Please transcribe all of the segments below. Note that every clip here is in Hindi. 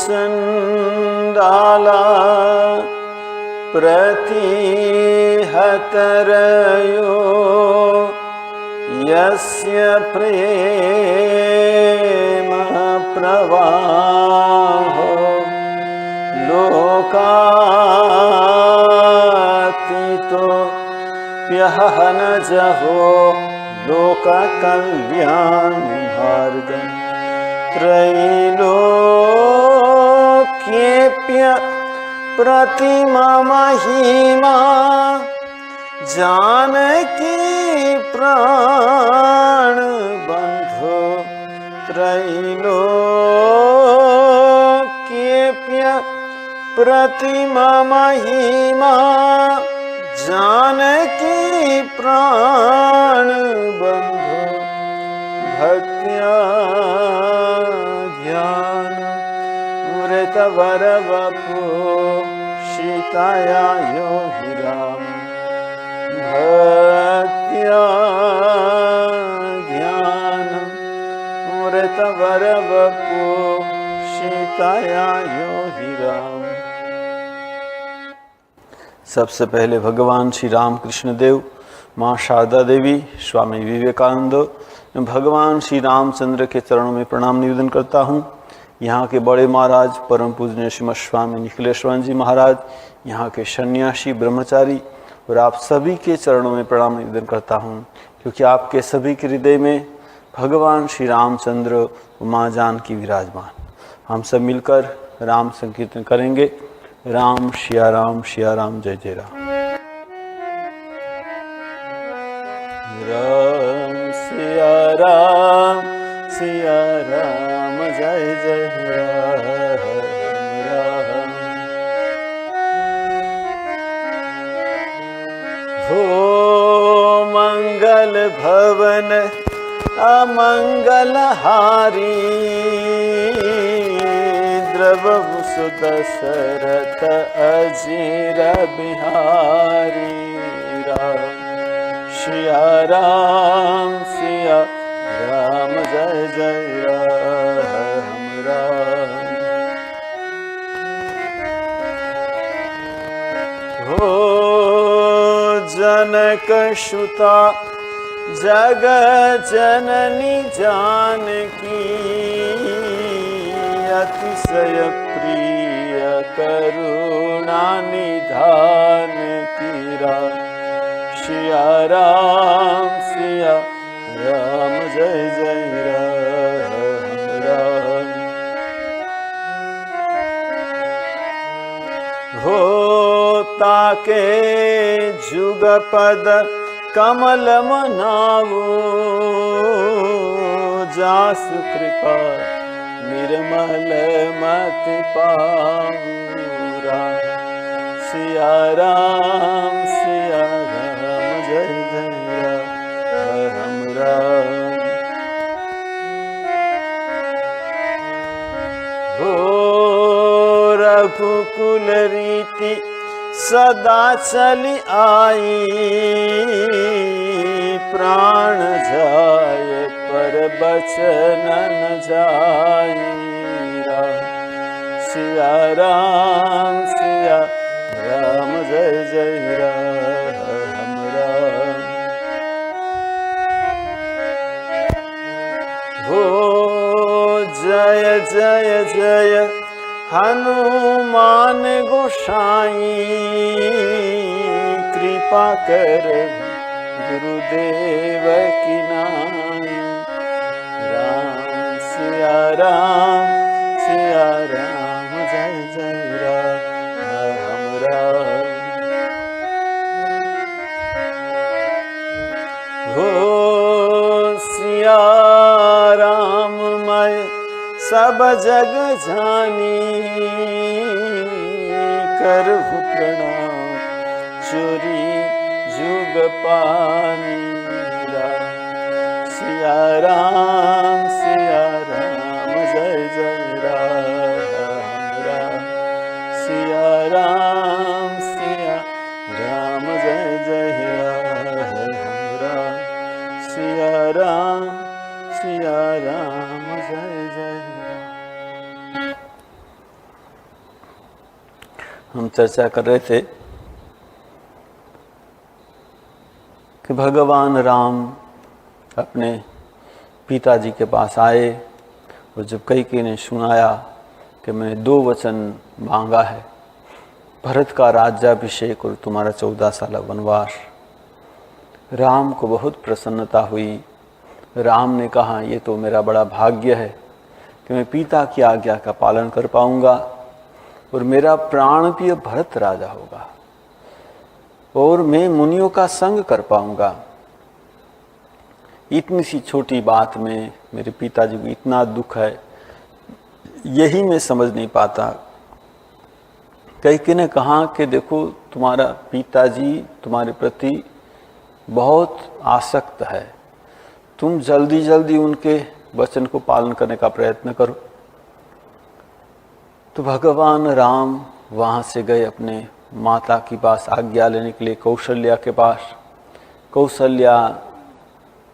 चंडाला प्रतिहतरयो यस्य प्रेम प्रवाहो लोकातीतो प्यहनजहो लोककल्याणार्थं त्रैलोक्येऽप्य प्रतिमा महिमा जानकी प्राण बंधो त्रैलोक्येऽप्य प्रतिमा महिमा जानकी प्राण बंधो भक्त्या ध्यान मृतवर वपु सीताया योहि राम भक्त्या ज्ञान मृतवर वपु सीताया योहि राम। सबसे पहले भगवान श्री राम कृष्ण देव, माँ शारदा देवी, स्वामी विवेकानंद, भगवान श्री रामचंद्र के चरणों में प्रणाम निवेदन करता हूँ। यहाँ के बड़े महाराज परम पूजनीय श्रीमद स्वामी निखिलेश्वर जी महाराज, यहाँ के सन्यासी ब्रह्मचारी और आप सभी के चरणों में प्रणाम निवेदन करता हूँ, क्योंकि आपके सभी के हृदय में भगवान श्री रामचंद्र और माँ जानकी विराजमान। हम सब मिलकर राम संकीर्तन करेंगे। राम सिया राम जय जय राम। राम सिया राम जय जय राम राम। हो मंगल भवन अमंगल हारी द्रवहु सुदशरथ अजीर बिहारी राम सिया राम जय जय राम राम। हो जनक सुता जग जननी जानकी अतिशय प्रिय करुणा निधान की राम सिया राम जय जय राम राम। हो ताके जुगपद कमल मनावो जासु कृपा निर्मल मति पाऊं राम सिया राम जय जय राम राम। हो रघुकुल रीति सदा चली आई प्राण जाय पर बचन न जाई राम सिया राम जय जय राम राम। हो जय जय जय हनुमान गोसाई कृपा कर गुरुदेव की नाई राम सिया राम जय जय राम राम। हो सिया राम मैं सब जग जानी करहु प्रणाम चोरी जुग पानी राम सिया राम जय जय राम सिया राम जय जय राम सिया राम जय जय राम। हम चर्चा कर रहे थे कि भगवान राम अपने पिताजी के पास आए और जब कैकेयी ने सुनाया कि मैंने 2 वचन मांगा है, भरत का राज्याभिषेक और तुम्हारा 14 साल वनवास, राम को बहुत प्रसन्नता हुई। राम ने कहा ये तो मेरा बड़ा भाग्य है कि मैं पिता की आज्ञा का पालन कर पाऊंगा और मेरा प्राण प्रिय भरत राजा होगा और मैं मुनियों का संग कर पाऊंगा। इतनी सी छोटी बात में मेरे पिताजी को इतना दुख है, यही मैं समझ नहीं पाता। कैकेयी ने कहा कि देखो तुम्हारा पिताजी तुम्हारे प्रति बहुत आसक्त है, तुम जल्दी जल्दी उनके वचन को पालन करने का प्रयत्न करो। तो भगवान राम वहाँ से गए अपने माता के पास आज्ञा लेने के लिए, कौशल्या के पास। कौशल्या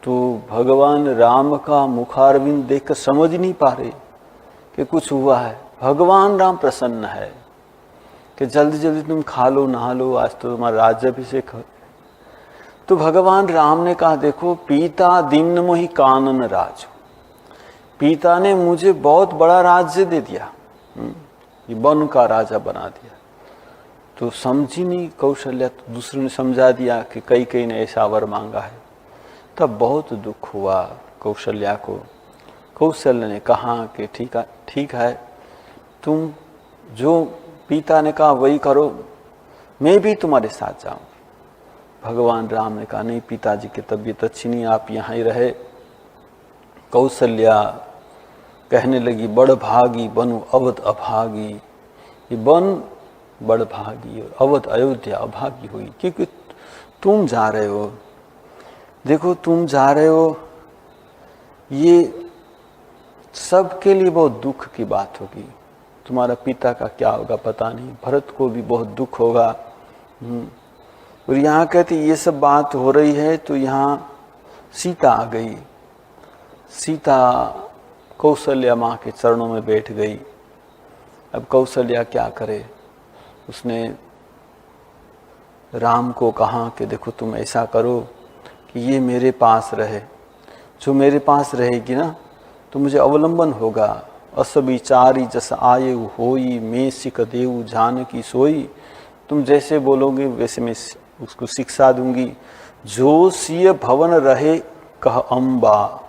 तो भगवान राम का मुखारविंद देखकर समझ नहीं पा रहे कि कुछ हुआ है। भगवान राम प्रसन्न है कि जल्दी जल्दी तुम खा लो नहा लो, आज तो तुम्हारा राज्याभिषेक है। तो भगवान राम ने कहा देखो पिता दीन मोहि कानन राज, पिता ने मुझे बहुत बड़ा राज्य दे दिया, ये वन का राजा बना दिया। तो समझी नहीं कौशल्या, तो दूसरे ने समझा दिया कि कैकेयी ने ऐसा वर मांगा है। तब बहुत दुख हुआ कौशल्या को। कौशल्या ने कहा कि ठीक है, तुम जो पिता ने कहा वही करो, मैं भी तुम्हारे साथ जाऊं। भगवान राम ने कहा नहीं, पिताजी की तबीयत अच्छी नहीं, आप यहाँ ही रहे। कौशल्या कहने लगी बड़ भागी बनु अवध अभागी, ये वन बड़ भागी और अवध अयोध्या अभागी हुई, क्योंकि तुम जा रहे हो। देखो तुम जा रहे हो, ये सबके लिए बहुत दुख की बात होगी। तुम्हारा पिता का क्या होगा पता नहीं, भरत को भी बहुत दुख होगा। और यहाँ कहते ये सब बात हो रही है तो यहाँ सीता आ गई। सीता कौशल्या माँ के चरणों में बैठ गई। अब कौशल्या क्या करे, उसने राम को कहा कि देखो तुम ऐसा करो कि ये मेरे पास रहे, जो मेरे पास रहेगी ना तो मुझे अवलंबन होगा। अस विचारी जस आये होई, मैं सिख देऊ जानकी सोई। तुम जैसे बोलोगे वैसे मैं उसको शिक्षा दूंगी। जो सिय भवन रहे कह अम्बा,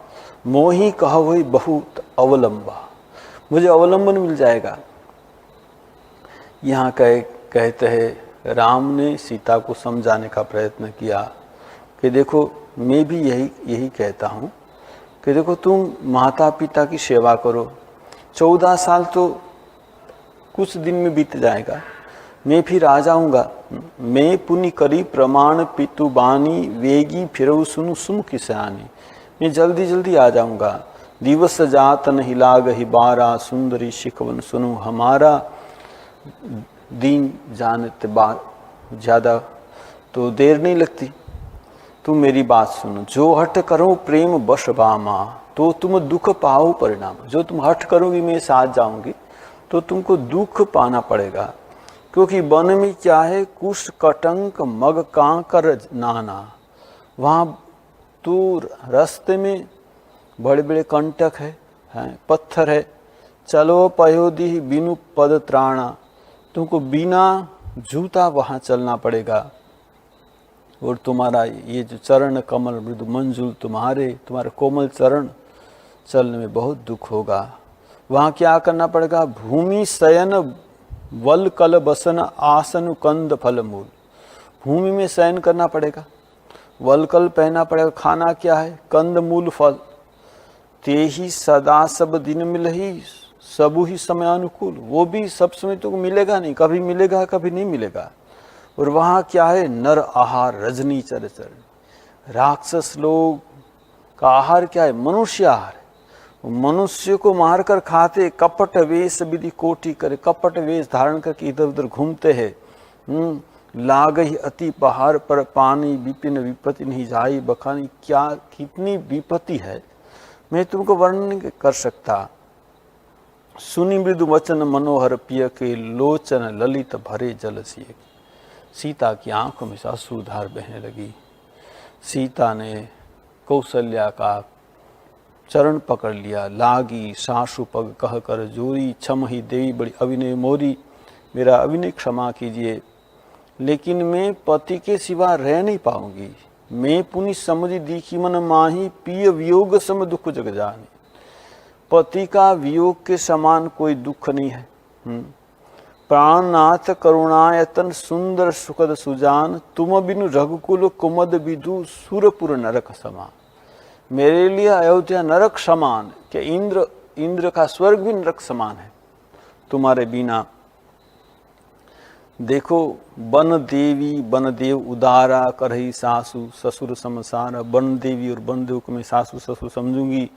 मोही कह वही बहुत अवलंबा, मुझे अवलंबन मिल जाएगा। यहाँ कहते हैं राम ने सीता को समझाने का प्रयत्न किया कि देखो मैं भी यही कहता हूँ कि देखो तुम माता पिता की सेवा करो। 14 साल तो कुछ दिन में बीत जाएगा, मैं फिर आ जाऊँगा। मैं पुण्य करी प्रमाण पितु बानी, वेगी फिरऊ सुनु सुम किसानी, मैं जल्दी जल्दी आ जाऊँगा। दिवस जात नहीं लाग ही बारा, सुंदरी शिकवन सुनु हमारा। दिन जानते बार ज़्यादा तो देर नहीं लगती, तुम मेरी बात सुनो। जो हट करो प्रेम बश बामा, तो तुम दुख पाओ परिणाम। जो तुम हट करोगी मैं साथ जाऊंगी तो तुमको दुख पाना पड़ेगा, क्योंकि वन में क्या है, कुश कटंक मग कांकर नाना। वहाँ तो रास्ते में बड़े बड़े कंटक है, पत्थर है। चलो पयोदी बिनु पद त्राणा, तुमको बिना जूता वहाँ चलना पड़ेगा। और तुम्हारा ये जो चरण कमल मृदु मंजुल, तुम्हारे कोमल चरण चलने में बहुत दुख होगा। वहाँ क्या करना पड़ेगा, भूमि शयन वल कल बसन आसन कंद फल मूल। भूमि में शयन करना पड़ेगा, वलकल पहनना पड़ेगा। खाना क्या है, कंद मूल फल। ते ही सदा सब दिन मिलही, सबू ही समय अनुकूल। वो भी सब समय तो मिलेगा नहीं, कभी मिलेगा कभी नहीं मिलेगा। और वहाँ क्या है, नर आहार रजनी चर चर। राक्षस लोग का आहार क्या है, मनुष्य आहार। मनुष्य को मारकर खाते, कपट वेश विधि कोटि करे। कपट वेश धारण करके इधर उधर घूमते हैं। लागही अति पहाड़ पर पानी, विपिन विपत्ति नहीं जाई बखानी। क्या कितनी विपत्ति है, मैं तुमको वर्णन नहीं कर सकता। सुनि मृदु वचन मनोहर पिय के लोचन ललित भरे जल सिए। सीता की आंखों में से अश्रुधार बहने लगी। सीता ने कौशल्या का चरण पकड़ लिया। लागी सासु पग कह कर जोरी, क्षम ही देवी बड़ी अविनय मोरी। मेरा अविनय क्षमा कीजिए, लेकिन मैं पति के सिवा रह नहीं पाऊंगी। मैं पुनि समझी दीखी मन माही, पिय वियोग सम दुख जग जानी। पति का वियोग के समान कोई दुख नहीं है। प्राणनाथ करुणायतन सुंदर सुखद सुजान, तुम बिनु रघुकुल कुमद विदु सुरपुर नरक समान। मेरे लिए अयोध्या नरक समान, कि इंद्र का स्वर्ग भी नरक समान है तुम्हारे बिना। देखो वन देवी वन देव उदारा, करही सासु ससुर समसारा। वन देवी और वन देव को मैं सासु ससुर समझूंगी,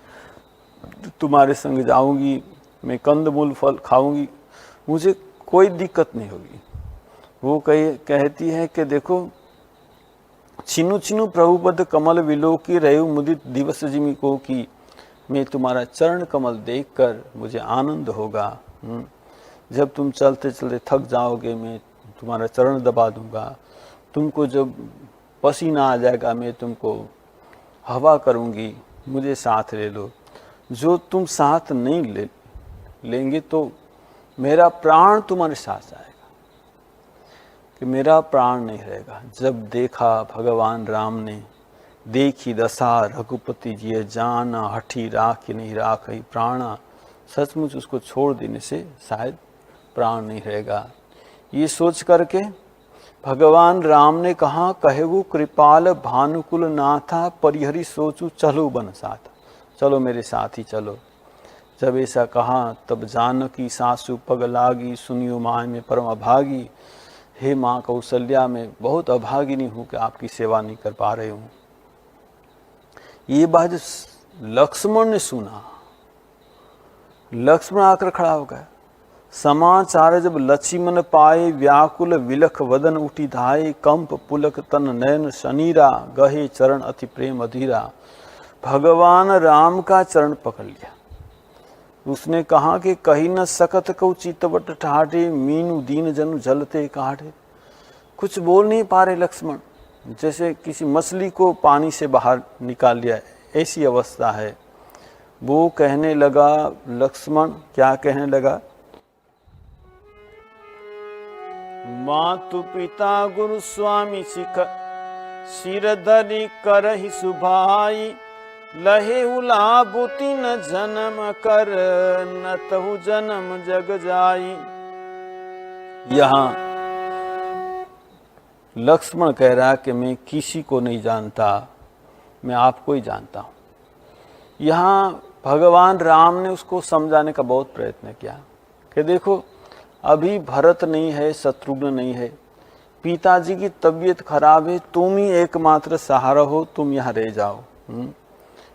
तुम्हारे संग जाऊंगी, मैं कंदमूल फल खाऊंगी, मुझे कोई दिक्कत नहीं होगी। वो कहती है कि देखो छिनु छिनु प्रभुपद कमल विलोकी, रहु मुदित दिवस जिमि को की। मैं तुम्हारा चरण कमल देखकर मुझे आनंद होगा। जब तुम चलते चलते थक जाओगे, मैं तुम्हारा चरण दबा दूंगा। तुमको जब पसीना आ जाएगा, मैं तुमको हवा करूंगी, मुझे साथ ले लो। जो तुम साथ नहीं लेंगे तो मेरा प्राण तुम्हारे साथ आएगा, कि मेरा प्राण नहीं रहेगा। जब देखा भगवान राम ने, देखी दशा रघुपति जी जाना, हठी राख नहीं राख ही प्राणा। सचमुच उसको छोड़ देने से शायद प्राण नहीं रहेगा। ये सोच करके भगवान राम ने कहा, कहेगु कृपाल भानुकुल नाथा, परिहरि सोचू चलो बन साथ। चलो मेरे साथ ही चलो। जब ऐसा कहा तब जानकी सासु पग लागी, सुनियो माय में परम अभागी। हे माँ कौशल्या, मैं बहुत अभागिनी हूँ कि आपकी सेवा नहीं कर पा रही हूँ। ये बात लक्ष्मण ने सुना। लक्ष्मण आकर खड़ा हो गया। समाचार जब लक्ष्मण पाए, व्याकुल विलख वदन उठी धाये। कंप पुलक तन नयन शनीरा, गहे चरण अति प्रेम अधीरा। भगवान राम का चरण पकड़ लिया। उसने कहा कि कहीं न सकत कौ चितवट ठाटे, मीनू दीन जनु जलते काटे। कुछ बोल नहीं पा रहे लक्ष्मण, जैसे किसी मछली को पानी से बाहर निकाल लिया, ऐसी अवस्था है। वो कहने लगा, लक्ष्मण क्या कहने लगा, मातु पिता गुरु स्वामी सिख, सिर धरि करहि सुभाई। लहे उलाबुति न जन्म कर, न तहु जन्म जग जाई। यहाँ लक्ष्मण कह रहा कि मैं किसी को नहीं जानता, मैं आपको ही जानता हूँ। यहाँ भगवान राम ने उसको समझाने का बहुत प्रयत्न किया कि देखो अभी भरत नहीं है, शत्रुघ्न नहीं है, पिताजी की तबीयत खराब है, तुम ही एकमात्र सहारा हो, तुम यहाँ रह जाओ।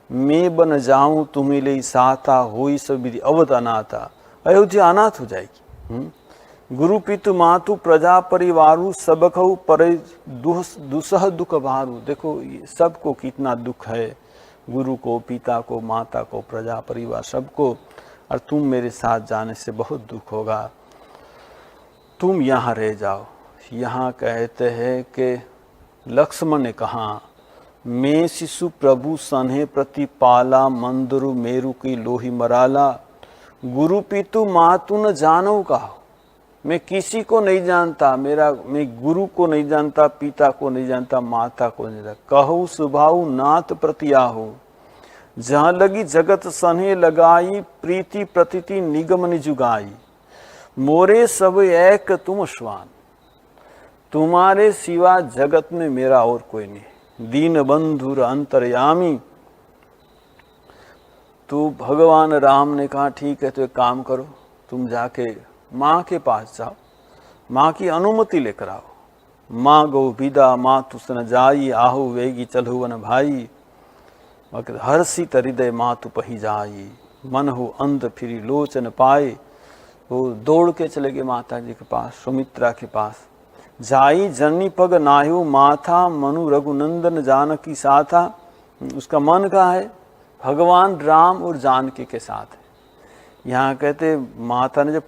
मैं बन जाऊं तुम्हें ले साथा, होई सब विधि अवध अनाथा। अयोध्या अनाथ हो जाएगी। गुरु पितु मातु प्रजा परिवारु, सबकहु पर दुसह दुख भारू। देखो ये सबको कितना दुख है, गुरु को, पिता को, माता को, प्रजा परिवार सबको, और तुम मेरे साथ जाने से बहुत दुख होगा, तुम यहाँ रह जाओ। यहाँ कहते हैं कि लक्ष्मण ने कहा, मैं शिशु प्रभु सन्हे प्रतिपाला, मंदरु मेरु की लोही मराला। गुरु पितु मातु न जानो का, मैं किसी को नहीं जानता, मैं गुरु को नहीं जानता, पिता को नहीं जानता, माता को नहीं जानता। कहु सुभाऊ नाथ प्रतियाहु, जहाँ लगी जगत सन्हे लगाई, प्रीति प्रतिति निगम निजुगाई। मोरे सब एक तुम स्वान, तुम्हारे सिवा जगत में मेरा और कोई नहीं। दीन बंधुर अंतर्यामी। तो भगवान राम ने कहा ठीक है, तो एक काम करो, तुम जाके माँ के पास जाओ, माँ की अनुमति लेकर आओ। माँ गो विदा माँ तुसन जाई, आहु वेगी चलहुवन भाई। हर्षित हृदय माँ तु पही जाई, मन हो अंध फिरी लोचन पाए। वो दौड़ के चले गए माता जी के पास, सुमित्रा के पास। जाई जननी पग नायु माथा, मनु रघुनंदन जानकी साथा। उसका मन कहाँ है? भगवान राम और जानकी के साथ है। यहाँ कहते माता ने जब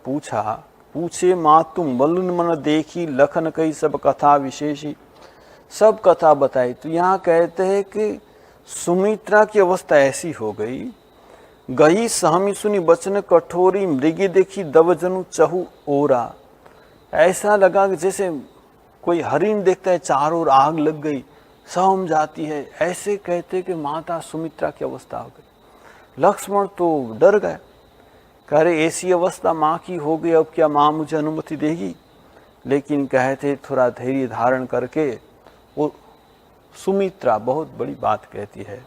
पूछे माँ तुम मल्लुन मन देखी लखन कही सब कथा विशेषी, सब कथा बताई। तो यहाँ कहते हैं कि सुमित्रा की अवस्था ऐसी हो गई सहमी सुनी बचन कठोरी, मृगी देखी दवजनु चहु ओरा। ऐसा लगा कि जैसे कोई हरिण देखता है चारों ओर आग लग गई, सहम जाती है। ऐसे कहते कि माता सुमित्रा की अवस्था हो गई। लक्ष्मण तो डर गए, कह रहे ऐसी अवस्था माँ की हो गई, अब क्या माँ मुझे अनुमति देगी? लेकिन कहते थोड़ा धैर्य धारण करके वो सुमित्रा बहुत बड़ी बात कहती है,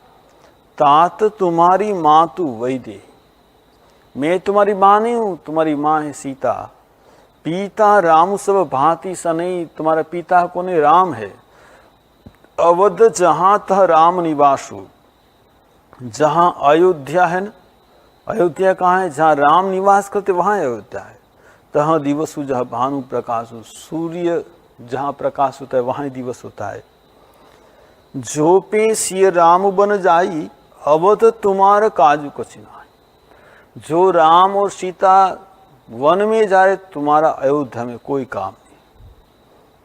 तात तुम्हारी माँ तू वैदे, मैं तुम्हारी माँ नहीं हूँ, तुम्हारी माँ है सीता। पिता राम सब भांति सनई, तुम्हारा पिता कौन है? राम है। अवध जहां तह राम निवासु, जहां अयोध्या है ना, अयोध्या कहाँ है? जहाँ राम निवास करते वहाँ अयोध्या है। तहाँ दिवसु जहाँ भानु प्रकाशु, सूर्य जहाँ प्रकाश होता है वहाँ दिवस होता है। जो पे सिय राम बन जाई, अवध तुम्हारा काजू कचिना। जो राम और सीता वन में जाए, तुम्हारा अयोध्या में कोई काम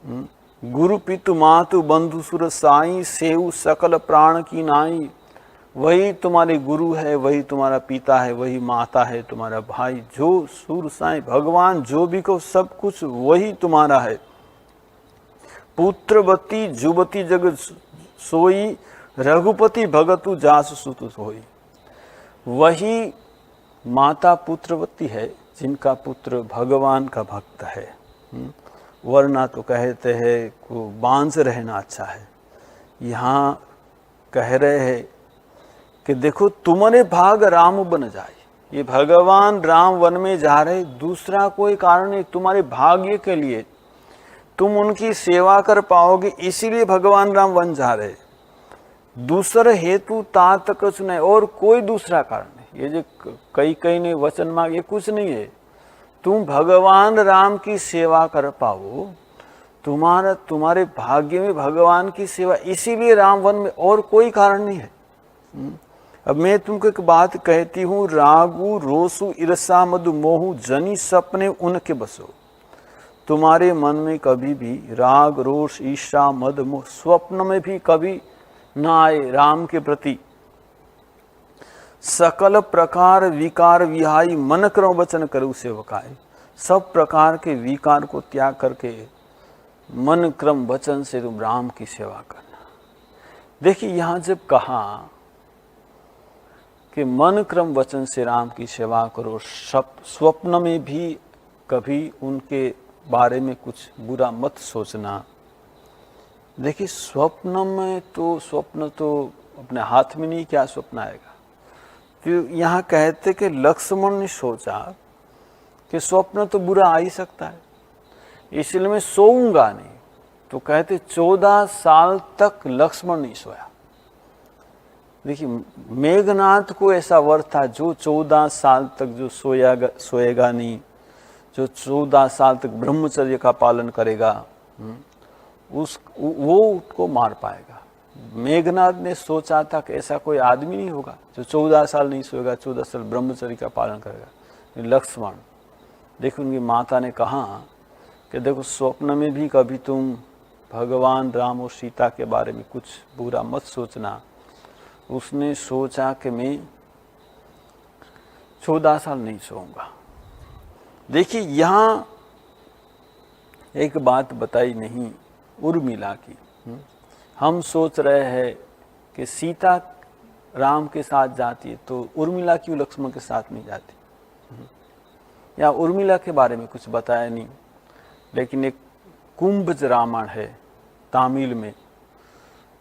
नहीं। गुरु पितु मातु बंधु सुर साई, सेऊ सकल प्राण की नाई। वही तुम्हारे गुरु है, वही तुम्हारा पिता है, वही माता है, तुम्हारा भाई। जो सुर साई भगवान जो भी को सब कुछ वही तुम्हारा है। पुत्रवती जुवती जग सोई, रघुपति भगतु जास सुतु सोई। वही माता पुत्रवती है जिनका पुत्र भगवान का भक्त है। वरना तो कहते हैं को बांझ रहना अच्छा है। यहाँ कह रहे हैं कि देखो तुम्हारे भाग राम बन जाए। ये भगवान राम वन में जा रहे, दूसरा कोई कारण नहीं, तुम्हारे भाग्य के लिए तुम उनकी सेवा कर पाओगे, इसीलिए भगवान राम वन जा रहे। दूसरा हेतु तात कुछ नहीं, और कोई दूसरा कारण नहीं। ये जो कई ने वचन मांगे कुछ नहीं है। तुम भगवान राम की सेवा कर पाओ, तुम्हारे भाग्य में भगवान की सेवा, इसीलिए राम वन में, और कोई कारण नहीं है। अब मैं तुमको एक बात कहती हूँ, रागु रोसु ईर्षा मधु मोहु जनी सपने उनके बसो। तुम्हारे मन में कभी भी राग रोष ईर्षा मद मोह स्वप्न में भी कभी ना आए राम के प्रति। सकल प्रकार विकार विहाई, मन क्रम वचन करु सेवकाय। सब प्रकार के विकार को त्याग करके मन क्रम वचन से तुम राम की सेवा करना। देखिए यहाँ जब कहा कि मन क्रम वचन से राम की सेवा करो, स्वप्न में भी कभी उनके बारे में कुछ बुरा मत सोचना। देखिए स्वप्न तो अपने हाथ में नहीं, क्या स्वप्न आएगा। तो यहाँ कहते कि लक्ष्मण ने सोचा कि स्वप्न तो बुरा आ ही सकता है, इसलिए मैं सोऊंगा नहीं। तो कहते 14 साल तक लक्ष्मण नहीं सोया। देखिए मेघनाथ को ऐसा वर था, जो 14 साल तक जो सोएगा नहीं, जो 14 साल तक ब्रह्मचर्य का पालन करेगा, वो उसको मार पाएगा। मेघनाथ ने सोचा था कि ऐसा कोई आदमी नहीं होगा जो 14 साल नहीं सोएगा, 14 साल ब्रह्मचर्य का पालन करेगा। लक्ष्मण, देखो उनकी माता ने कहा कि देखो स्वप्न में भी कभी तुम भगवान राम और सीता के बारे में कुछ बुरा मत सोचना। उसने सोचा कि मैं 14 साल नहीं सोऊंगा। देखिए यहाँ एक बात बताई नहीं उर्मिला की। हम सोच रहे हैं कि सीता राम के साथ जाती है, तो उर्मिला क्यों लक्ष्मण के साथ नहीं जाती? या उर्मिला के बारे में कुछ बताया नहीं। लेकिन एक कुंभज रामायण है तमिल में,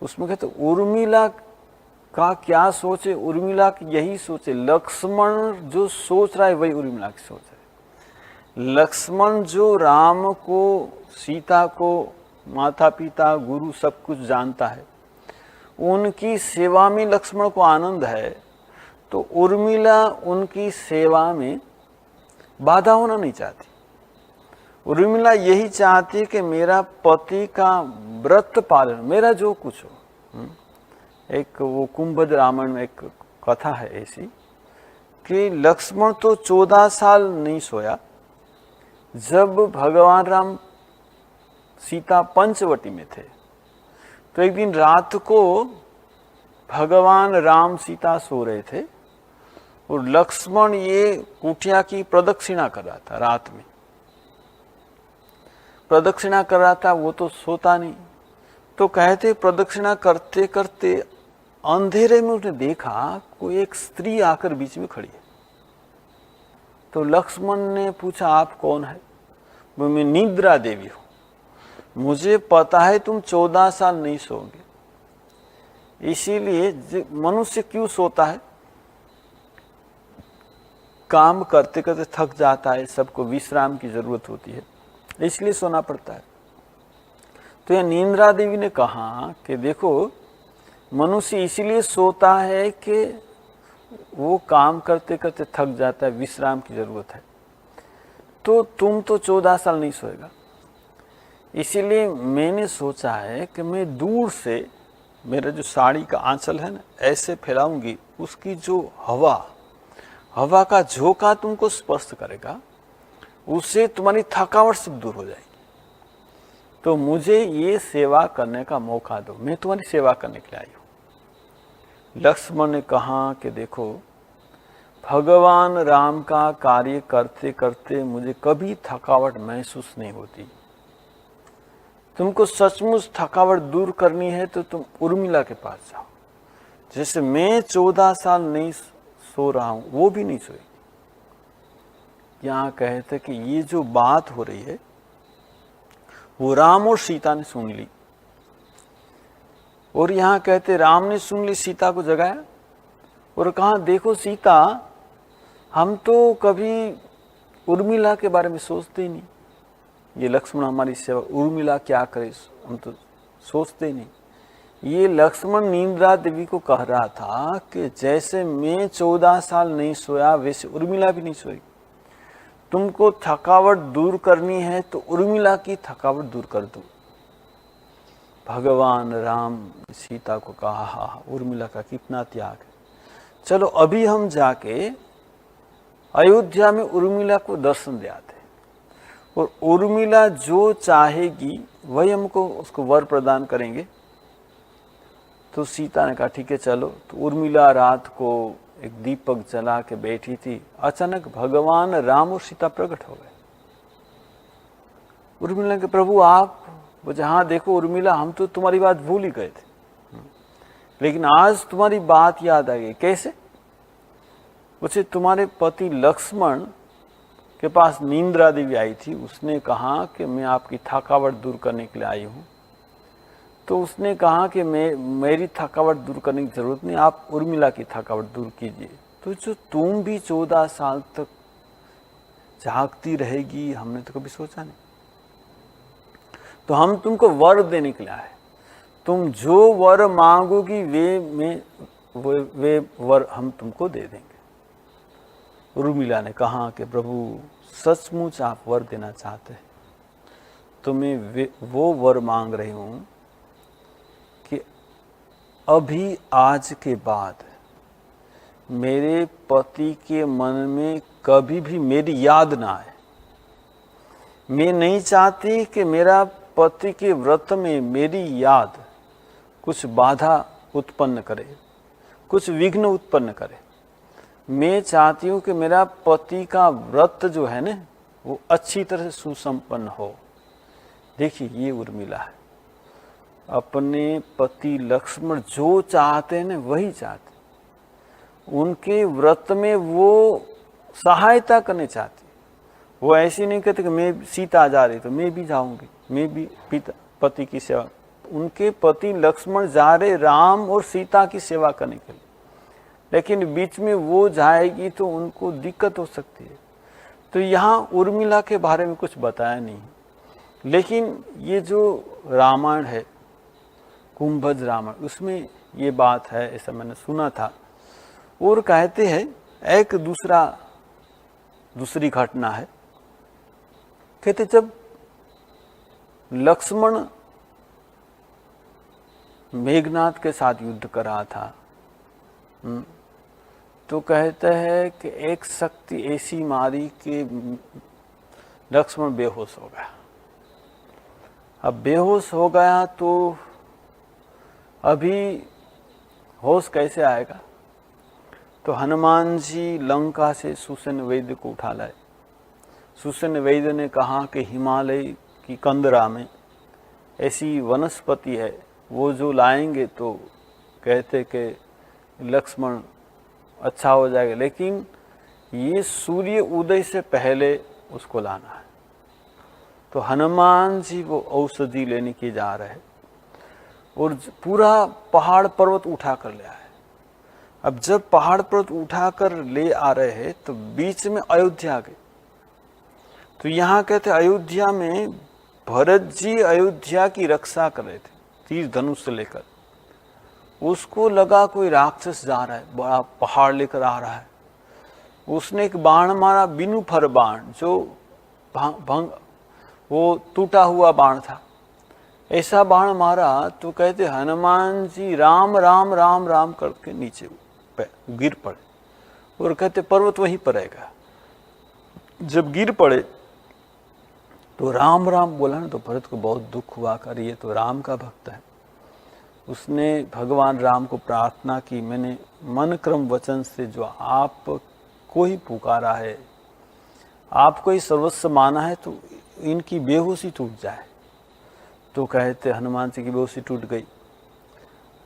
उसमें कहते उर्मिला का क्या सोचे, उर्मिला की यही सोचे। लक्ष्मण जो सोच रहा है वही उर्मिला की सोच है। लक्ष्मण जो राम को, सीता को, माता पिता गुरु सब कुछ जानता है, उनकी सेवा में लक्ष्मण को आनंद है, तो उर्मिला उनकी सेवा में बाधा होना नहीं चाहती। उर्मिला यही चाहती कि मेरा पति का व्रत पालन, मेरा जो कुछ हो। एक वो कुंभज रामायण में एक कथा है ऐसी कि लक्ष्मण तो 14 साल नहीं सोया। जब भगवान राम सीता पंचवटी में थे तो एक दिन रात को भगवान राम सीता सो रहे थे और लक्ष्मण ये कुटिया की प्रदक्षिणा कर रहा था। रात में प्रदक्षिणा कर रहा था, वो तो सोता नहीं। तो कहते प्रदक्षिणा करते करते अंधेरे में उसने देखा कोई एक स्त्री आकर बीच में खड़ी है। तो लक्ष्मण ने पूछा, आप कौन है? वो मैं निद्रा देवी हूं, मुझे पता है तुम 14 साल नहीं सोओगे, इसीलिए मनुष्य क्यों सोता है? काम करते करते थक जाता है, सबको विश्राम की जरूरत होती है, इसलिए सोना पड़ता है। तो यह निद्रा देवी ने कहा कि देखो, मनुष्य इसीलिए सोता है कि वो काम करते करते थक जाता है, विश्राम की जरूरत है। तो तुम तो 14 साल नहीं सोएगा, इसीलिए मैंने सोचा है कि मैं दूर से मेरा जो साड़ी का आंचल है ना, ऐसे फैलाऊंगी, उसकी जो हवा का झोंका तुमको स्पर्श करेगा, उससे तुम्हारी थकावट सब दूर हो जाएगी। तो मुझे ये सेवा करने का मौका दो, मैं तुम्हारी सेवा करने के लिए आई हूं। लक्ष्मण ने कहा कि देखो, भगवान राम का कार्य करते करते मुझे कभी थकावट महसूस नहीं होती। तुमको सचमुच थकावट दूर करनी है तो तुम उर्मिला के पास जाओ। जैसे मैं 14 साल नहीं सो रहा हूं, वो भी नहीं सोएगी। यहां कहते कि ये जो बात हो रही है वो राम और सीता ने सुन ली। और यहां कहते राम ने सुन ली, सीता को जगाया और कहा, देखो सीता, हम तो कभी उर्मिला के बारे में सोचते ही नहीं। ये लक्ष्मण हमारी सेवा, उर्मिला क्या करे, हम तो सोचते ही नहीं। ये लक्ष्मण निद्रा देवी को कह रहा था कि जैसे मैं 14 साल नहीं सोया, वैसे उर्मिला भी नहीं सोएगी। तुमको थकावट दूर करनी है तो उर्मिला की थकावट दूर कर दो। भगवान राम सीता को कहा, उर्मिला का कितना त्याग है, चलो अभी हम जाके अयोध्या में उर्मिला को दर्शन दे आते, और उर्मिला जो चाहेगी वही हमको उसको वर प्रदान करेंगे। तो सीता ने कहा, ठीक है चलो। तो उर्मिला रात को एक दीपक जला के बैठी थी, अचानक भगवान राम और सीता प्रकट हो गए। उर्मिला के, प्रभु आप? वो जहां देखो उर्मिला, हम तो तुम्हारी बात भूल ही गए थे, लेकिन आज तुम्हारी बात याद आ गई। कैसे? उसे तुम्हारे पति लक्ष्मण के पास निद्रा देवी आई थी, उसने कहा कि मैं आपकी थकावट दूर करने के लिए आई हूं। तो उसने कहा कि मेरी थकावट दूर करने की जरूरत नहीं, आप उर्मिला की थकावट दूर कीजिए। तो जो तुम भी 14 साल तक जागती रहेगी, हमने तो कभी सोचा नहीं। तो हम तुमको वर देने के लिए आए, तुम जो वर मांगोगी वे वर हम तुमको दे देंगे। उर्मिला ने कहा कि प्रभु, सचमुच आप वर देना चाहते हैं तो मैं वो वर मांग रही हूं कि अभी आज के बाद मेरे पति के मन में कभी भी मेरी याद ना आए। मैं नहीं चाहती कि मेरा पति के व्रत में मेरी याद कुछ बाधा उत्पन्न करे, कुछ विघ्न उत्पन्न करे। मैं चाहती हूं कि मेरा पति का व्रत जो है ना, वो अच्छी तरह से सुसंपन्न हो। देखिए, ये उर्मिला है, अपने पति लक्ष्मण जो चाहते हैं ना वही चाहते, उनके व्रत में वो सहायता करने चाहती। वो ऐसी नहीं कहते कि मैं सीता जा रही तो मैं भी जाऊंगी, मैं भी पति की सेवा। उनके पति लक्ष्मण जा रहे राम और सीता की सेवा करने के लिए, लेकिन बीच में वो जाएगी तो उनको दिक्कत हो सकती है। तो यहाँ उर्मिला के बारे में कुछ बताया नहीं, लेकिन ये जो रामायण है, कुंभज रामायण, उसमें ये बात है, ऐसा मैंने सुना था। और कहते हैं एक दूसरी घटना है। कहते जब लक्ष्मण मेघनाथ के साथ युद्ध कर रहा था, तो कहते हैं कि एक शक्ति ऐसी मारी कि लक्ष्मण बेहोश हो गया। अब बेहोश हो गया तो अभी होश कैसे आएगा? तो हनुमान जी लंका से सुसेन वैद्य को उठा लाए। सुसेन वैद्य ने कहा कि हिमालय की कंदरा में ऐसी वनस्पति है, वो जो लाएंगे तो कहते कि लक्ष्मण अच्छा हो जाएगा, लेकिन ये सूर्य उदय से पहले उसको लाना है। तो हनुमान जी वो औषधि लेने के जा रहे और पूरा पहाड़ पर्वत उठा कर ले आए। अब जब पहाड़ पर्वत उठा कर ले आ रहे हैं तो बीच में अयोध्या आ गए। तो यहाँ कहते अयोध्या में भरत जी अयोध्या की रक्षा कर रहे थे तीर धनुष से लेकर। उसको लगा कोई राक्षस जा रहा है, बड़ा पहाड़ लेकर आ रहा है। उसने एक बाण मारा, बिनु फर बाण, जो भंग वो टूटा हुआ बाण था। ऐसा बाण मारा तो कहते हनुमान जी राम राम राम राम करके नीचे गिर पड़े और कहते पर्वत वहीं पर रहेगा। जब गिर पड़े तो राम राम बोला ना, तो भरत को बहुत दुख हुआ, कर ये तो राम का भक्त है। उसने भगवान राम को प्रार्थना की, मैंने मन क्रम वचन से जो आप को ही पुकारा है, आपको ही सर्वस्व माना है, तो इनकी बेहोशी टूट जाए। तो कहते हनुमान जी की बेहोशी टूट गई।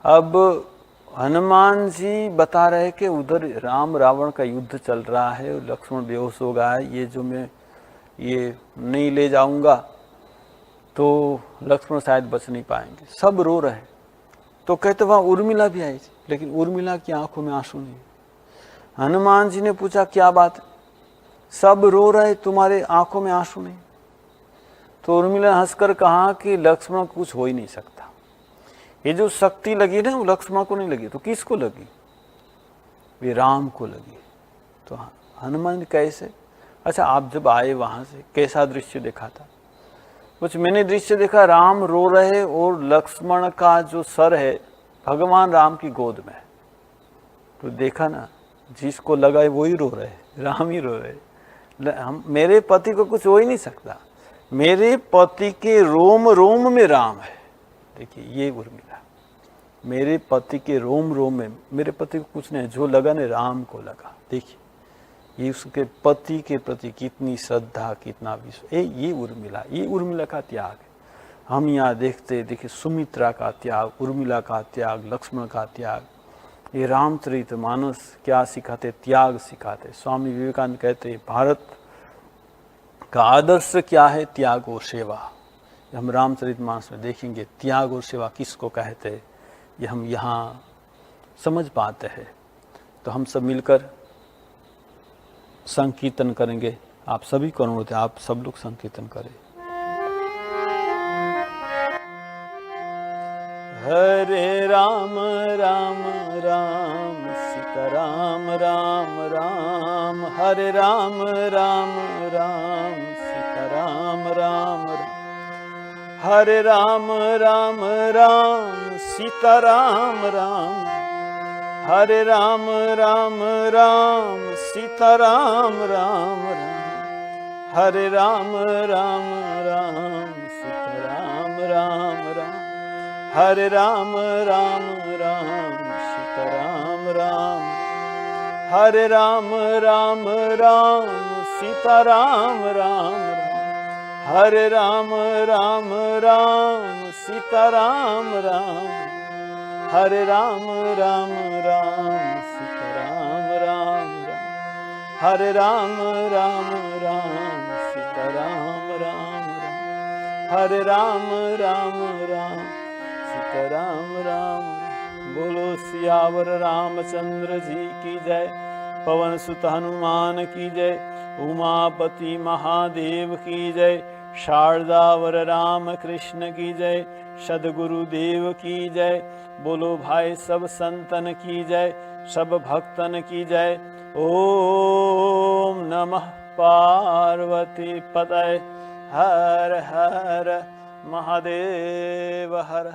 अब हनुमान जी बता रहे कि उधर राम रावण का युद्ध चल रहा है, लक्ष्मण बेहोश हो गया है, ये जो मैं ये नहीं ले जाऊंगा तो लक्ष्मण शायद बच नहीं पाएंगे। सब रो रहे। तो कहते वहां उर्मिला भी आई थी, लेकिन उर्मिला की आंखों में आंसू नहीं। हनुमान जी ने पूछा क्या बात? सब रो रहे, तुम्हारे आंखों में आंसू नहीं। तो उर्मिला हंसकर कहा कि लक्ष्मण को कुछ हो ही नहीं सकता। ये जो शक्ति लगी ना वो लक्ष्मण को नहीं लगी, तो किसको लगी? वे राम को लगी। तो हनुमान कैसे? अच्छा, आप जब आए वहां से कैसा दृश्य देखा था? कुछ मैंने दृश्य देखा, राम रो रहे और लक्ष्मण का जो सर है भगवान राम की गोद में। तो देखा ना, जिसको लगा है वो ही रो रहे, राम ही रो रहे। मेरे पति को कुछ हो ही नहीं सकता, मेरे पति के रोम रोम में राम है। देखिए ये उर्मिला, मेरे पति के रोम रोम में, मेरे पति को कुछ नहीं, जो लगा ना राम को लगा। देखिए ये उसके पति के प्रति कितनी श्रद्धा, कितना विश्वास। ये उर्मिला का त्याग है। हम यहाँ देखते, देखिए सुमित्रा का त्याग, उर्मिला का त्याग, लक्ष्मण का त्याग। ये रामचरितमानस क्या सिखाते? त्याग सिखाते। स्वामी विवेकानंद कहते भारत का आदर्श क्या है? त्याग और सेवा। हम रामचरितमानस में देखेंगे त्याग और सेवा किसको कहते हैं, ये हम यहाँ समझ पाते हैं। तो हम सब मिलकर संकीर्तन करेंगे। आप सभी को अनुरोध है, आप सब लोग संकीर्तन करें। हरे राम राम राम सीता राम राम राम, हरे राम राम राम सीता राम राम राम, हरे राम राम राम सीता राम राम, हरे राम राम राम सीता राम राम राम, हरे राम राम राम सीता राम राम राम, हरे राम राम राम सीता राम राम, हरे राम राम राम सीता राम राम राम, हरे राम राम राम सीता राम राम, हरे राम राम राम सीता राम राम राम, हरे राम राम राम सीता राम राम राम, हरे राम राम राम सीता राम राम। बोलो सियावर रामचंद्र जी की जय, पवन सुत हनुमान की जय, उमापति महादेव की जय, शारदावर राम कृष्ण की जय, सदगुरुदेव की जय। बोलो भाई सब संतन की जय, सब भक्तन की जय। ओम नमः पार्वती पतये, हर हर महादेव हर।